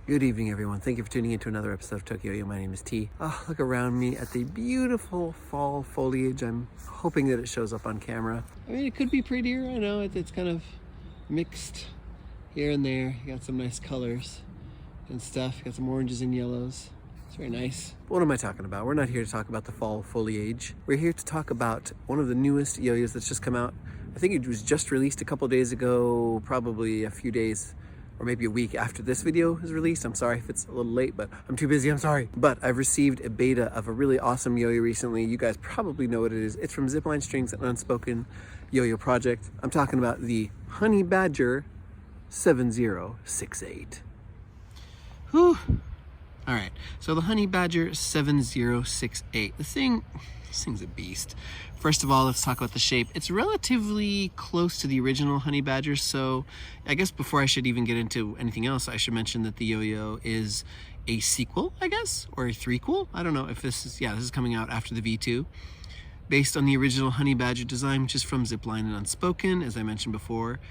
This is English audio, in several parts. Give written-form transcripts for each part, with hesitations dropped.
Good evening, everyone. Thank you for tuning in to another episode of Tokyo Yo. My name is T. Oh, look around me at the beautiful fall foliage. I'm hoping that it shows up on camera. I mean, it could be prettier. I know it's kind of mixed here and there. You got some nice colors and stuff. You got some oranges and yellows. It's very nice. What am I talking about? We're not here to talk about the fall foliage. We're here to talk about one of the newest yo-yos that's just come out. I think it was just released a couple days ago, probably a few days or maybe a week after this video is released. I'm sorry if it's a little late, but I'm too busy, I'm sorry. But I've received a beta of a really awesome yo-yo recently. You guys probably know what it is. It's from Zipline Strings, an Unspoken yo-yo project. I'm talking about the Honey Badger 7068. Whew. All right, so the Honey Badger 7068. This thing's a beast. First of all, let's talk about the shape. It's relatively close to the original Honey Badger, so I guess before I should even get into anything else, I should mention that the yo-yo is a sequel, I guess, or a threequel. I don't know if this is coming out after the V2. Based on the original Honey Badger design, which is from Zipline and Unspoken, as I mentioned before.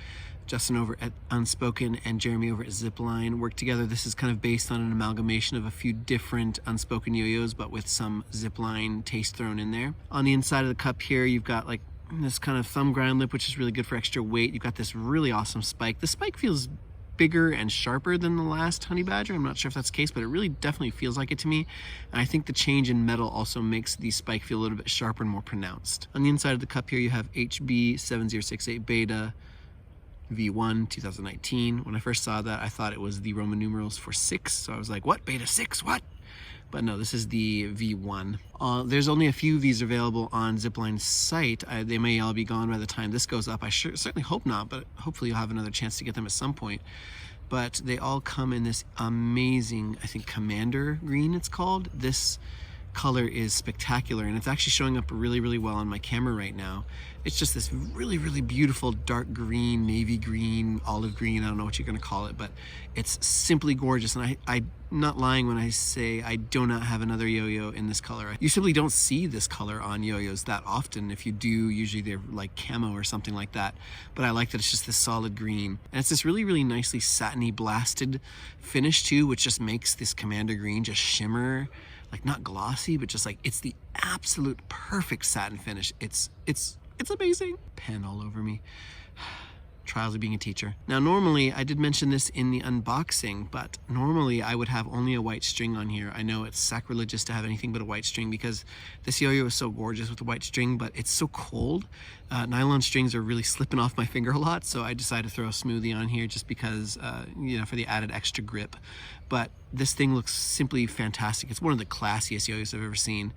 Justin over at Unspoken and Jeremy over at Zipline work together. This is kind of based on an amalgamation of a few different Unspoken yo-yos, but with some Zipline taste thrown in there. On the inside of the cup here, you've got like this kind of thumb grind lip, which is really good for extra weight. You've got this really awesome spike. The spike feels bigger and sharper than the last Honey Badger. I'm not sure if that's the case, but it really definitely feels like it to me. And I think the change in metal also makes the spike feel a little bit sharper and more pronounced. On the inside of the cup here, you have HB 7068 Beta V1 2019. When I first saw that, I thought it was the Roman numerals for 6, so I was like, what, beta 6, what? But no, this is the V1. There's only a few of these available on Zipline's site. They may all be gone by the time this goes up. I certainly hope not, but hopefully you'll have another chance to get them at some point. But they all come in this amazing, I think, Commander green it's called. This color is spectacular, and it's actually showing up really, really well on my camera right now. It's just this really, really beautiful dark green, navy green, olive green, I don't know what you're gonna call it, but it's simply gorgeous. And I'm not lying when I say I do not have another yo-yo in this color. You simply don't see this color on yo-yos that often. If you do, usually they're like camo or something like that. But I like that it's just this solid green. And it's this really, really nicely satiny blasted finish too, which just makes this Commander green just shimmer. Like not glossy, but just like it's the absolute perfect satin finish. It's amazing. Pen all over me. Trials of being a teacher. Now normally, I did mention this in the unboxing, but normally I would have only a white string on here. I know it's sacrilegious to have anything but a white string because this yo-yo is so gorgeous with the white string, but it's so cold. Nylon strings are really slipping off my finger a lot, so I decided to throw a smoothie on here just because, for the added extra grip. But this thing looks simply fantastic. It's one of the classiest yo-yos I've ever seen,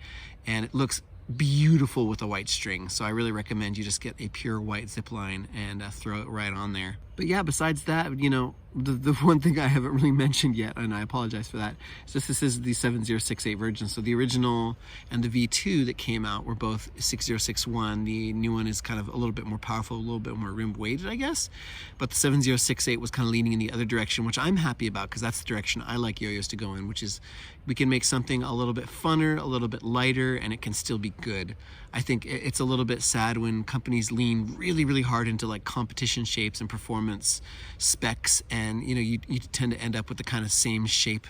and it looks beautiful with a white string. So I really recommend you just get a pure white Zipline and throw it right on there. But yeah, besides that, the one thing I haven't really mentioned yet, and I apologize for that, is just this is the 7068 version. So the original and the V2 that came out were both 6061. The new one is kind of a little bit more powerful, a little bit more rim weighted, I guess. But the 7068 was kind of leaning in the other direction, which I'm happy about because that's the direction I like yo-yos to go in, which is we can make something a little bit funner, a little bit lighter, and it can still be good. I think it's a little bit sad when companies lean really, really hard into like competition shapes and performance specs, and you tend to end up with the kind of same shape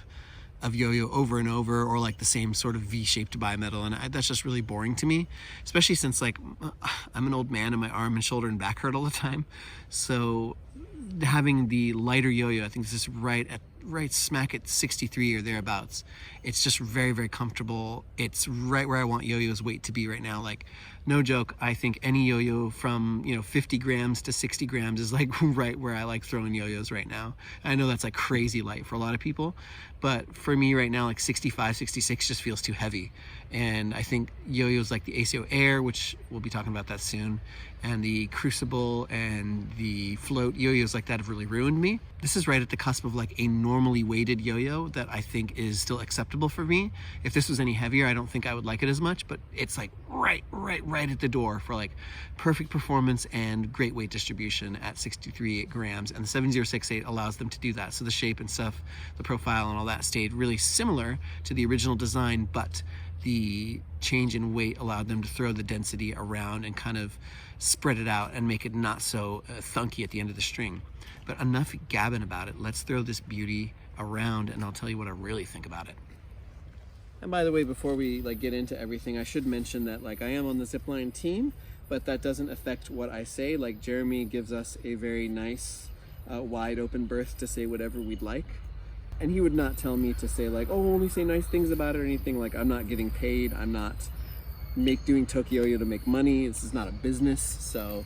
of yo-yo over and over, or like the same sort of V-shaped bimetal, and that's just really boring to me, especially since like I'm an old man and my arm and shoulder and back hurt all the time. So having the lighter yo-yo, I think this is right smack at 63 or thereabouts. It's just very, very comfortable. It's right where I want yo-yo's weight to be right now. Like, no joke, I think any yo-yo from 50 grams to 60 grams is like right where I like throwing yo-yos right now. I know that's like crazy light for a lot of people, but for me right now, like 65, 66 just feels too heavy. And I think yo-yos like the ACO Air, which we'll be talking about that soon, and the Crucible and the Float yo-yos like that have really ruined me. This is right at the cusp of like a normally weighted yo-yo that I think is still acceptable for me. If this was any heavier, I don't think I would like it as much, but it's like right at the door for like perfect performance and great weight distribution at 63 grams. And the 7068 allows them to do that. So the shape and stuff, the profile and all that stayed really similar to the original design, but the change in weight allowed them to throw the density around and kind of spread it out and make it not so thunky at the end of the string. But enough gabbing about it. Let's throw this beauty around and I'll tell you what I really think about it. And by the way, before we get into everything, I should mention that I am on the Zipline team, but that doesn't affect what I say. Jeremy gives us a very nice wide open berth to say whatever we'd like. And he would not tell me to say oh, only say nice things about it or anything. I'm not getting paid. I'm not doing Tokyo-Yo to make money. This is not a business. So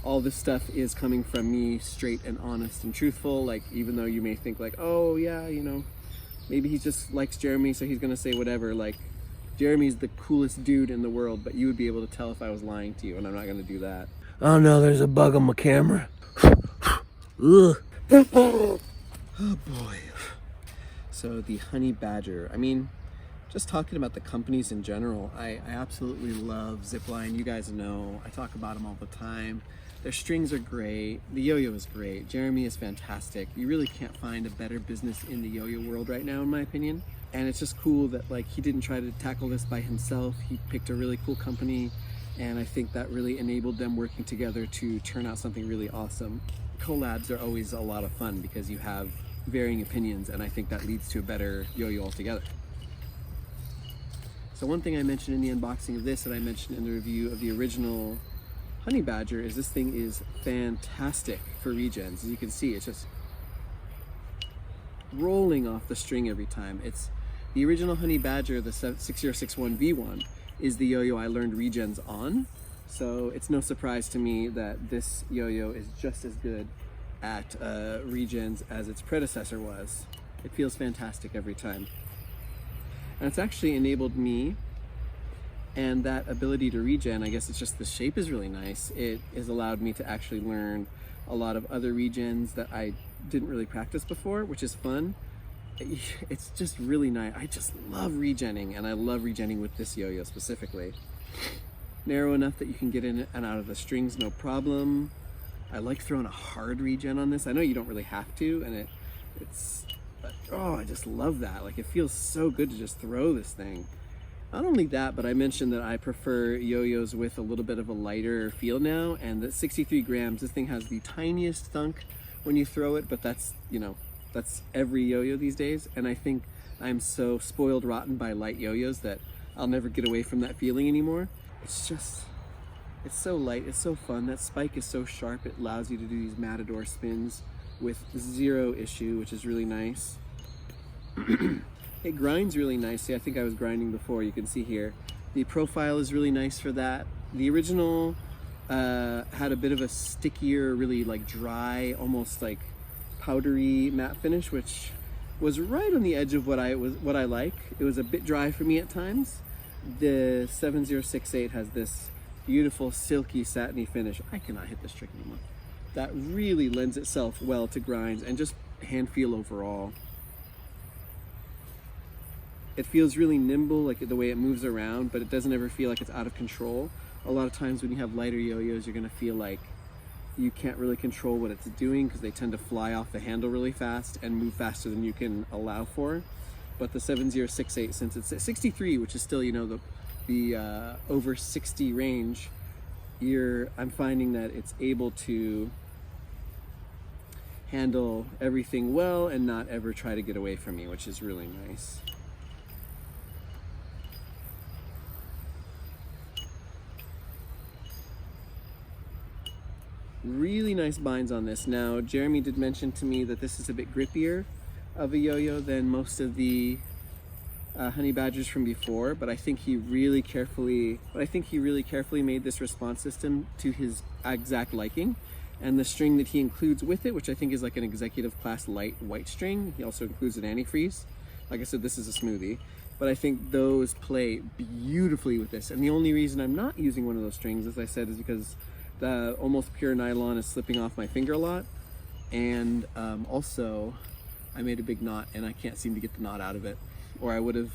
all this stuff is coming from me, straight and honest and truthful. Even though you may think oh yeah, maybe he just likes Jeremy, so he's gonna say whatever. Jeremy's the coolest dude in the world, but you would be able to tell if I was lying to you, and I'm not gonna do that. Oh no, there's a bug on my camera. Ugh. Oh boy. So the honey badger, just talking about the companies in general, I absolutely love Zipline. You guys know, I talk about them all the time. Their strings are great. The yo-yo is great. Jeremy is fantastic. You really can't find a better business in the yo-yo world right now, in my opinion. And it's just cool that he didn't try to tackle this by himself. He picked a really cool company, and I think that really enabled them working together to turn out something really awesome. Collabs are always a lot of fun because you have varying opinions, and I think that leads to a better yo-yo altogether. So one thing I mentioned in the unboxing of this, and I mentioned in the review of the original Honey Badger, is this thing is fantastic for regens. As you can see, it's just rolling off the string every time. It's the original Honey Badger, the 6061 V1, is the yo-yo I learned regens on. So it's no surprise to me that this yo-yo is just as good at regens as its predecessor was. It feels fantastic every time. And it's actually enabled me, and that ability to regen, I guess it's just the shape is really nice. It has allowed me to actually learn a lot of other regens that I didn't really practice before, which is fun. It's just really nice. I just love regenning, and I love regenning with this yo-yo specifically. Narrow enough that you can get in and out of the strings no problem. I like throwing a hard regen on this. I know you don't really have to, and oh, I just love that. It feels so good to just throw this thing. Not only that, but I mentioned that I prefer yo-yos with a little bit of a lighter feel now, and that 63 grams, this thing has the tiniest thunk when you throw it, but that's every yo-yo these days, and I think I'm so spoiled rotten by light yo-yos that I'll never get away from that feeling anymore. It's so light, it's so fun. That spike is so sharp, it allows you to do these matador spins with zero issue, which is really nice. It grinds really nicely. I think I was grinding before, you can see here. The profile is really nice for that. The original had a bit of a stickier, really dry, almost powdery matte finish, which was right on the edge of what I like. It was a bit dry for me at times. The 7068 has this beautiful silky satiny finish. I cannot hit this trick anymore. That really lends itself well to grinds and just hand feel overall. It feels really nimble, the way it moves around, but it doesn't ever feel like it's out of control. A lot of times when you have lighter yo-yos, you're gonna feel like you can't really control what it's doing because they tend to fly off the handle really fast and move faster than you can allow for. But the 7068, since it's at 63, which is still, the over 60 range, I'm finding that it's able to handle everything well and not ever try to get away from me, which is really nice. Really nice binds on this. Now, Jeremy did mention to me that this is a bit grippier of a yo-yo than most of the Honey Badgers from before, but I think he really carefully made this response system to his exact liking. And the string that he includes with it, which I think is an executive class light white string, he also includes an antifreeze. Like I said, this is a smoothie, but I think those play beautifully with this. And the only reason I'm not using one of those strings, as I said, is because the almost pure nylon is slipping off my finger a lot, and also I made a big knot and I can't seem to get the knot out of it, or I would have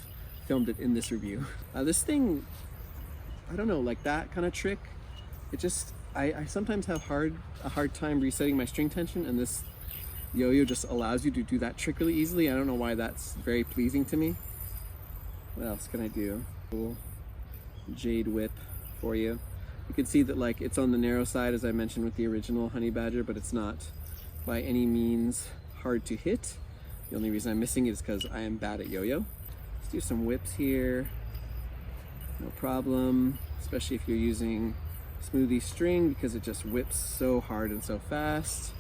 filmed it in this review. This thing, I don't know, that kind of trick, it just, I sometimes have a hard time resetting my string tension, and this yo-yo just allows you to do that trick really easily. I don't know why that's very pleasing to me. What else can I do? Cool jade whip for you. You can see that it's on the narrow side, as I mentioned with the original Honey Badger, but it's not by any means hard to hit. The only reason I'm missing it is because I am bad at yo-yo. Let's do some whips here. No problem, especially if you're using smoothie string because it just whips so hard and so fast.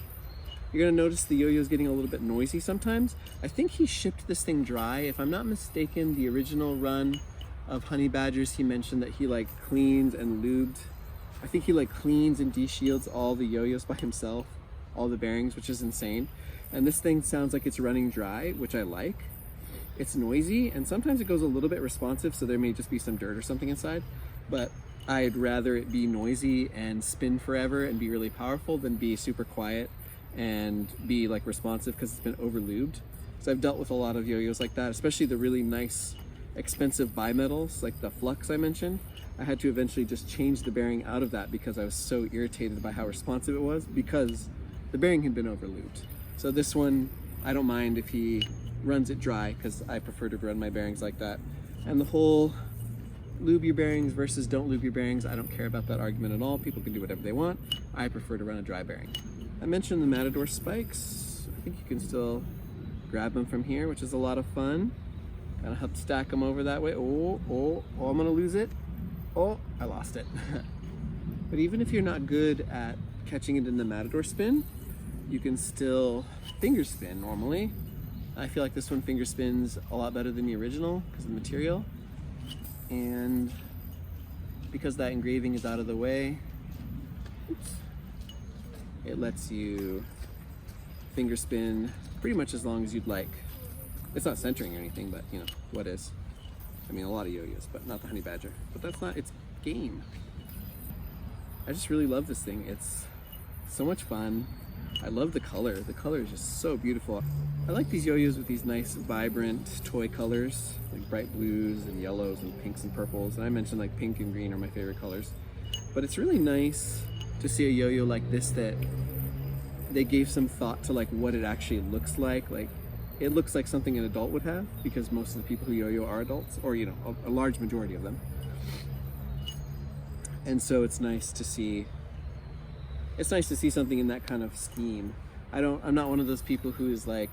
You're gonna notice the yo-yo is getting a little bit noisy sometimes. I think he shipped this thing dry. If I'm not mistaken, the original run of Honey Badgers, he mentioned that he like cleans and lubed. I think he like cleans and de-shields all the yo-yos by himself, all the bearings, which is insane. And this thing sounds like it's running dry, which I like. It's noisy, and sometimes it goes a little bit responsive, so there may just be some dirt or something inside, but I'd rather it be noisy and spin forever and be really powerful than be super quiet and be like responsive because it's been over lubed. So I've dealt with a lot of yo-yos like that, especially the really nice expensive bimetals like the Flux I mentioned. I had to eventually just change the bearing out of that because I was so irritated by how responsive it was because the bearing had been over lubed. So this one, I don't mind if he runs it dry because I prefer to run my bearings like that. And the whole lube your bearings versus don't lube your bearings, I don't care about that argument at all. People can do whatever they want. I prefer to run a dry bearing. I mentioned the Matador spikes. I think you can still grab them from here, which is a lot of fun. Kind of help stack them over that way. Oh, I'm gonna lose it. Oh, I lost it. But even if you're not good at catching it in the Matador spin, you can still finger spin normally. I feel like this one finger spins a lot better than the original because of the material. And because that engraving is out of the way, oops, it lets you finger spin pretty much as long as you'd like. It's not centering or anything, but you know, what is? I mean, a lot of yo-yos, but not the Honey Badger. But that's not its game. I just really love this thing. It's so much fun. I love the color. The color is just so beautiful. I like these yo-yos with these nice, vibrant toy colors, like bright blues and yellows and pinks and purples. And I mentioned like pink and green are my favorite colors. But it's really nice to see a yo-yo like this that they gave some thought to like what it actually looks like. Like, it looks like something an adult would have because most of the people who yo-yo are adults, or you know, a large majority of them. And so it's nice to see. It's nice to see something in that kind of scheme. I'm not one of those people who is like,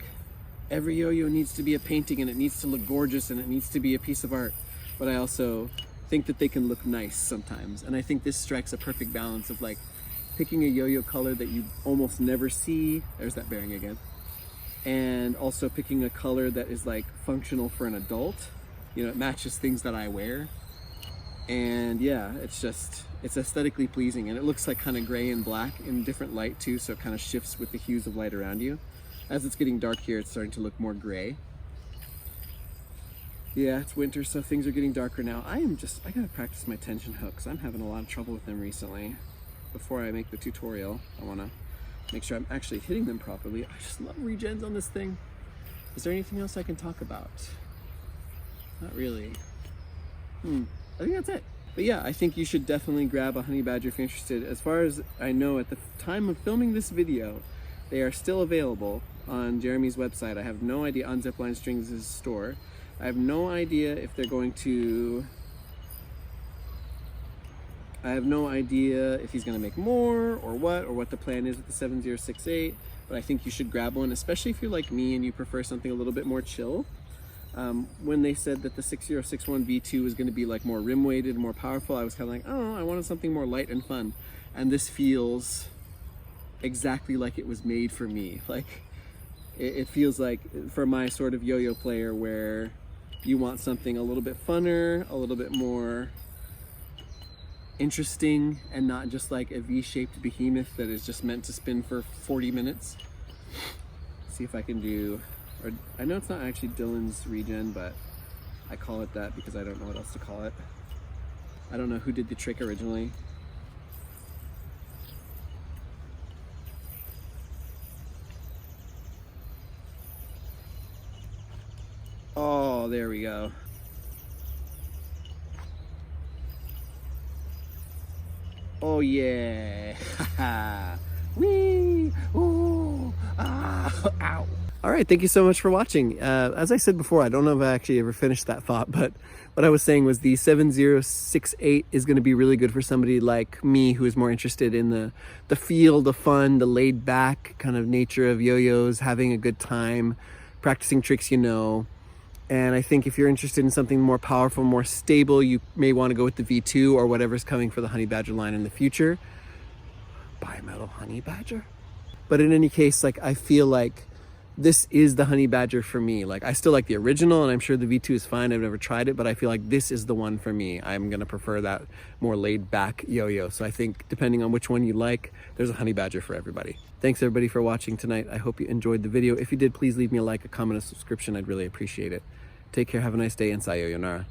every yo-yo needs to be a painting and it needs to look gorgeous and it needs to be a piece of art. But I also think that they can look nice sometimes. And I think this strikes a perfect balance of like picking a yo-yo color that you almost never see. There's that bearing again. And also picking a color that is like functional for an adult. You know, it matches things that I wear. And yeah, it's aesthetically pleasing, and it looks like kind of gray and black in different light too, so it kind of shifts with the hues of light around you. As it's getting dark here, it's starting to look more gray. Yeah, it's winter, so things are getting darker now. I gotta practice my tension hooks. I'm having a lot of trouble with them recently. Before I make the tutorial, I wanna make sure I'm actually hitting them properly. I just love regens on this thing. Is there anything else I can talk about? Not really. I think that's it. But yeah, I think you should definitely grab a Honey Badger if you're interested. As far as I know, at the time of filming this video, they are still available on Jeremy's website. I have no idea, on Zipline Strings' store. I have no idea if they're going to... I have no idea if he's going to make more or what the plan is with the 7068. But I think you should grab one, especially if you're like me and you prefer something a little bit more chill. When they said that the 6061 V2 was going to be like more rim weighted, more powerful, I was kind of like, oh, I wanted something more light and fun. And this feels exactly like it was made for me. Like, it feels like for my sort of yo-yo player where you want something a little bit funner, a little bit more interesting, and not just like a V-shaped behemoth that is just meant to spin for 40 minutes. Let's see if I can do... Or, I know it's not actually Dylan's regen, but I call it that because I don't know what else to call it. I don't know who did the trick originally. Oh, there we go. Oh yeah. Wee! Ooh! Ah! Ow! All right, thank you so much for watching. As I said before, I don't know if I actually ever finished that thought, but what I was saying was the 7068 is going to be really good for somebody like me who is more interested in the feel, the fun, the laid back kind of nature of yo-yos, having a good time, practicing tricks you know. And I think if you're interested in something more powerful, more stable, you may want to go with the V2 or whatever's coming for the honey badger line in the future. Bimetal honey badger? But in any case, like, I feel like this is the honey badger for me. Like, I still like the original, and I'm sure the V2 is fine. I've never tried it, but I feel like this is the one for me. I'm gonna prefer that more laid back yo-yo. So I think depending on which one you like, there's a honey badger for everybody. Thanks everybody for watching tonight. I hope you enjoyed the video. If you did, please leave me a like, a comment, a subscription. I'd really appreciate it. Take care, have a nice day, and sayonara.